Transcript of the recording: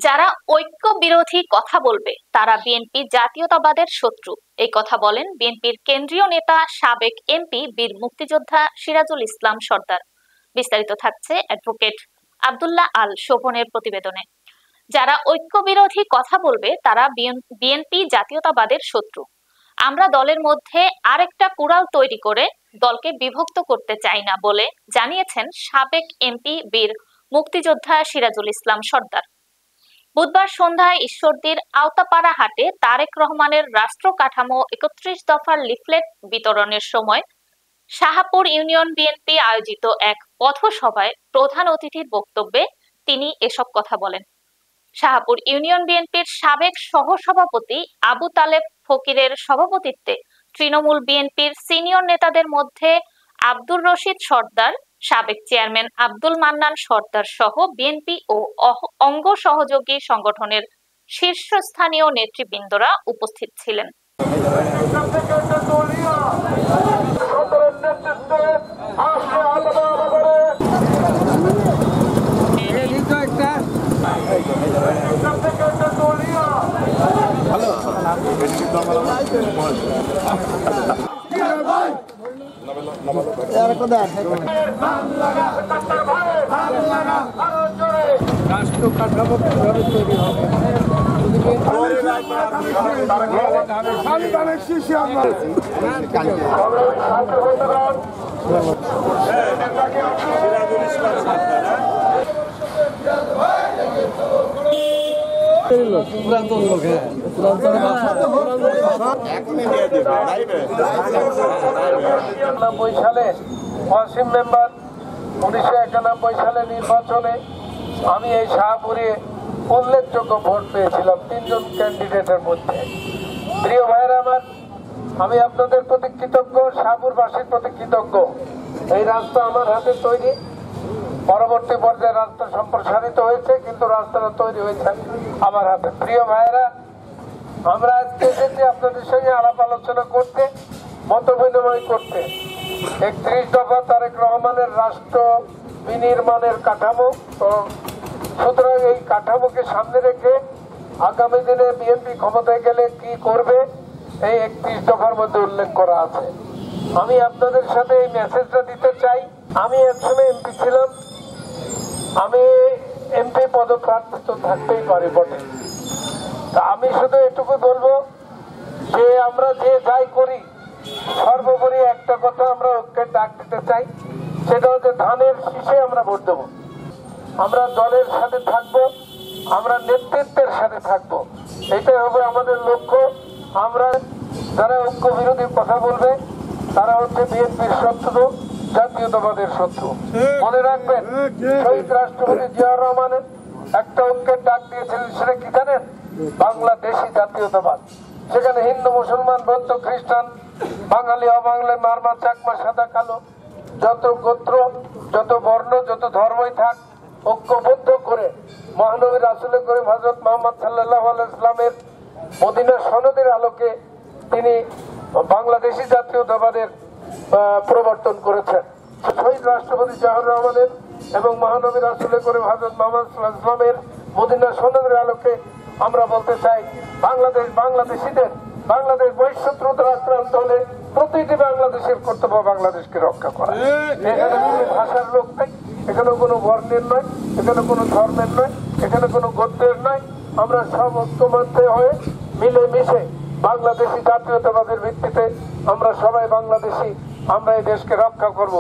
যারা ঐক্য বিরোধী কথা বলবে তারা বিএনপি জাতীয়তাবাদের শত্রু, এই কথা বলেন বিএনপির কেন্দ্রীয় নেতা সাবেক এমপি বীর মুক্তিযোদ্ধা সিরাজুল ইসলাম সর্দার। বিস্তারিত থাকছে অ্যাডভোকেট আব্দুল্লাহ আল শোভনের প্রতিবেদনে। যারা ঐক্য বিরোধী কথা বলবে তারা বিএনপি জাতীয়তাবাদের শত্রু। আমরা দলের মধ্যে আরেকটা কুড়াল তৈরি করে দলকে বিভক্ত করতে চাই না বলে জানিয়েছেন সাবেক এমপি বীর মুক্তিযোদ্ধা সিরাজুল ইসলাম সর্দার। বুধবার সন্ধ্যায় ঈশ্বরদীর আওতাপাড়া হাটে তারেক রহমানের রাষ্ট্র কাঠামো ৩১ দফার লিফলেট বিতরণের সময় শাহপুর ইউনিয়ন বিএনপি আয়োজিত এক পথসভায় প্রধান অতিথির বক্তব্যে তিনি এসব কথা বলেন। শাহপুর ইউনিয়ন বিএনপির সাবেক সহসভাপতি আবু তালেব ফকিরের সভাপতিত্বে তৃণমূল বিএনপির সিনিয়র নেতাদের মধ্যে আব্দুর রশিদ সর্দার, সাবেক চেয়ারম্যান আব্দুল মান্নান সর্দার সহ বিএনপি ও অঙ্গ সহযোগী সংগঠনের শীর্ষস্থানীয় নেতৃবৃন্দরা উপস্থিত ছিলেন। রাষ্ট্র কাঠামো কিভাবে তৈরি হবে, সাংবিধানিক শিশু আমরা পুরাতন লোক। সালে ওয়াসিম মেম্বার 1991 সালে নির্বাচনে আমি এই শাহপুরে উল্লেখযোগ্য ভোট পেয়েছিলাম 3 জন ক্যান্ডিডেটের মধ্যে। প্রিয় ভাইয়েরা আমার, আমি আপনাদের প্রতি কৃতজ্ঞ, শাহপুরবাসীর প্রতি কৃতজ্ঞ। এই রাস্তা আমার হাতে তৈরি, পরবর্তী পর্যায়ে রাস্তা সম্প্রসারিত হয়েছে, কিন্তু রাস্তাটা তৈরি হয়েছে আমার হাতে। প্রিয় ভাইয়েরা, আমরা আজকে এসেছি আপনাদের সঙ্গে আলাপ আলোচনা করতে, মত বিনিময় করতে। 31 দফা তারেক রহমানের রাষ্ট্র বিনির্মাণের কাঠামো। সুতরাং এই কাঠামোকে সামনে রেখে আগামী দিনে বিএনপি ক্ষমতায় গেলে কি করবে এই 31 দফার মধ্যে উল্লেখ করা আছে। আমি আপনাদের সাথে এই মেসেজটা দিতে চাই। আমি একসময় এমপি ছিলাম, আমি এমপি পদপ্রার্থী তো থাকতেই পারে বটে। তা আমি শুধু এটুকু বলবো যে আমরা যে যাই করি সর্বোপরি একটা কথা আমরা ঐক্যের ডাক দিতে চাই, সেটা হচ্ছে ধানের শীষে আমরা ভোট দেবো। আমরা দলের সাথে থাকবো, আমরা নেতৃত্বের সাথে থাকবো, এটাই হবে আমাদের লক্ষ্য। আমরা যারা ঐক্য বিরোধী কথা বলবে তারা হচ্ছে বিএনপির শত্রু, জাতীয়তাবাদের শত্রু। মনে রাখবেন, শহীদ রাষ্ট্রপতি জিয়াউর রহমানের একটা ঐক্যের ডাক দিয়েছিলেন, সেটা কি জানেন? বাংলাদেশি জাতীয়তাবাদ। সেখানে হিন্দু, মুসলমান, বৌদ্ধ, খ্রিস্টান, বাঙালি, অবাঙালি, মারমা, চাকমা, সাদা কালো, যত গোত্র, যত বর্ণ, যত ধর্মই থাক, ঐক্যবদ্ধ করে মহানবী রাসূল করিম হযরত মুহাম্মদ সাল্লাল্লাহু আলাইহি ওয়াসাল্লামের মদিনা সনদের আলোকে তিনি বাংলাদেশি জাতীয়তাবাদের প্রবর্তন করেছেন। শহীদ রাষ্ট্রপতি জিয়াউর রহমানের এবং মহানবী রাসূল করিম হযরত মুহাম্মদ সাল্লাল্লাহু আলাইহি ওয়াসাল্লামের মদিনা সনদের আলোকে আমরা বলতে চাই, বাংলাদেশিদের বাংলাদেশ বহিঃশত্রুতার আক্রান্ত হলে প্রতিটি বাংলাদেশের কর্তব্য বাংলাদেশকে রক্ষা করা। এখানে কোনো ভাষার লোক নাই, এখানে কোনো বর্ণের নয়, এখানে কোনো ধর্মের নয়, এখানে কোনো গোত্রের নয়। আমরা সব ঐক্যবদ্ধ হয়ে মিলেমিশে বাংলাদেশি জাতীয়তাবাদের ভিত্তিতে আমরা সবাই বাংলাদেশি, আমরা এই দেশকে রক্ষা করব।